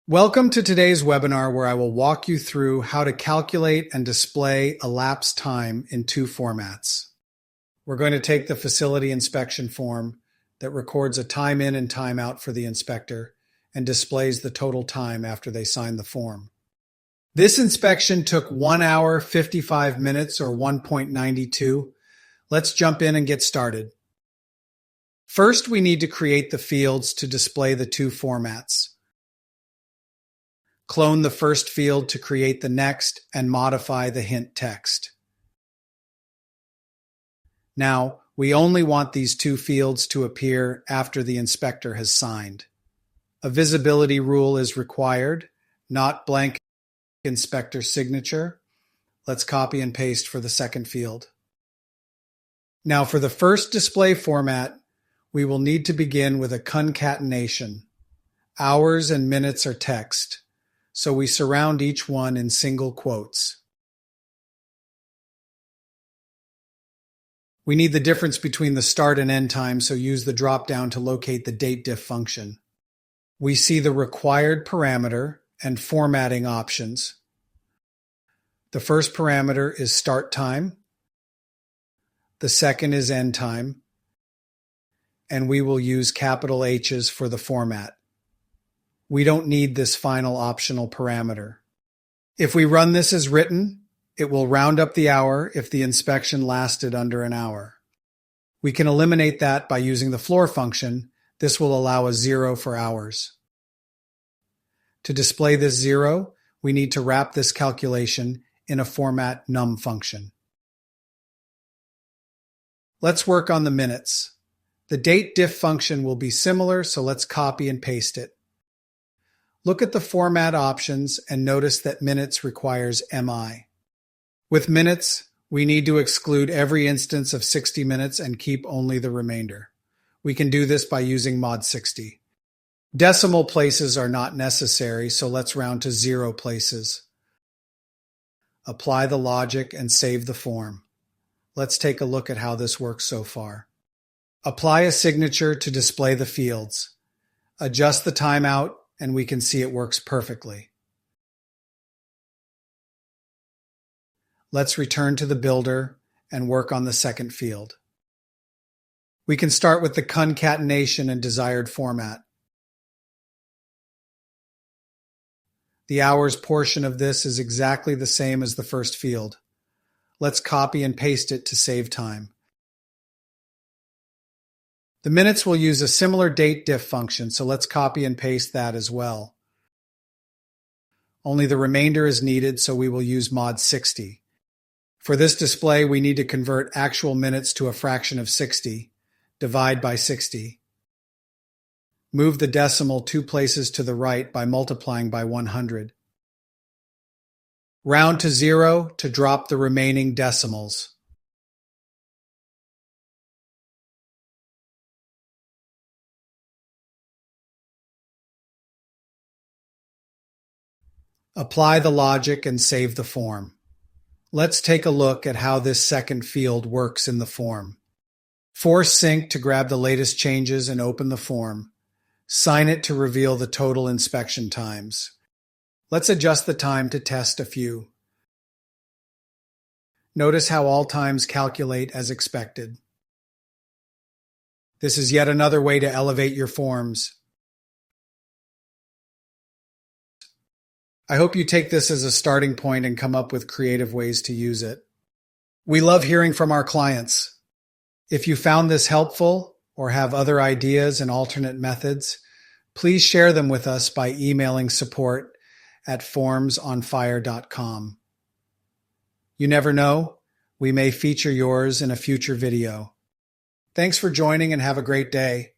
Welcome to today's webinar where I will walk you through how to calculate and display elapsed time in two formats. We're going to take the facility inspection form that records a time in and time out for the inspector and displays the total time after they sign the form. This inspection took 1 hour, 55 minutes or 1.92. Let's jump in and get started. First, we need to create the fields to display the two formats. Clone the first field to create the next and modify the hint text. Now, we only want these two fields to appear after the inspector has signed. A visibility rule is required, not blank inspector signature. Let's copy and paste for the second field. Now, for the first display format, we will need to begin with a concatenation. Hours and minutes are text, so we surround each one in single quotes. We need the difference between the start and end time, so use the drop-down to locate the dateDiff function. We see the required parameter and formatting options. The first parameter is start time. The second is end time. And we will use capital H's for the format. We don't need this final optional parameter. If we run this as written, it will round up the hour if the inspection lasted under an hour. We can eliminate that by using the floor function. This will allow a 0 for hours. To display this 0, we need to wrap this calculation in a format num function. Let's work on the minutes. The dateDiff function will be similar, so let's copy and paste it. Look at the format options and notice that minutes requires MI. With minutes, we need to exclude every instance of 60 minutes and keep only the remainder. We can do this by using mod 60. Decimal places are not necessary, so let's round to 0 places. Apply the logic and save the form. Let's take a look at how this works so far. Apply a signature to display the fields. Adjust the timeout, and we can see it works perfectly. Let's return to the builder and work on the second field. We can start with the concatenation and desired format. The hours portion of this is exactly the same as the first field. Let's copy and paste it to save time. The minutes will use a similar dateDiff function, so let's copy and paste that as well. Only the remainder is needed, so we will use mod 60. For this display, we need to convert actual minutes to a fraction of 60. Divide by 60. Move the decimal 2 places to the right by multiplying by 100. Round to 0 to drop the remaining decimals. Apply the logic and save the form. Let's take a look at how this second field works in the form. Force sync to grab the latest changes and open the form. Sign it to reveal the total inspection times. Let's adjust the time to test a few. Notice how all times calculate as expected. This is yet another way to elevate your forms. I hope you take this as a starting point and come up with creative ways to use it. We love hearing from our clients. If you found this helpful or have other ideas and alternate methods, please share them with us by emailing support@formsonfire.com. You never know, we may feature yours in a future video. Thanks for joining and have a great day.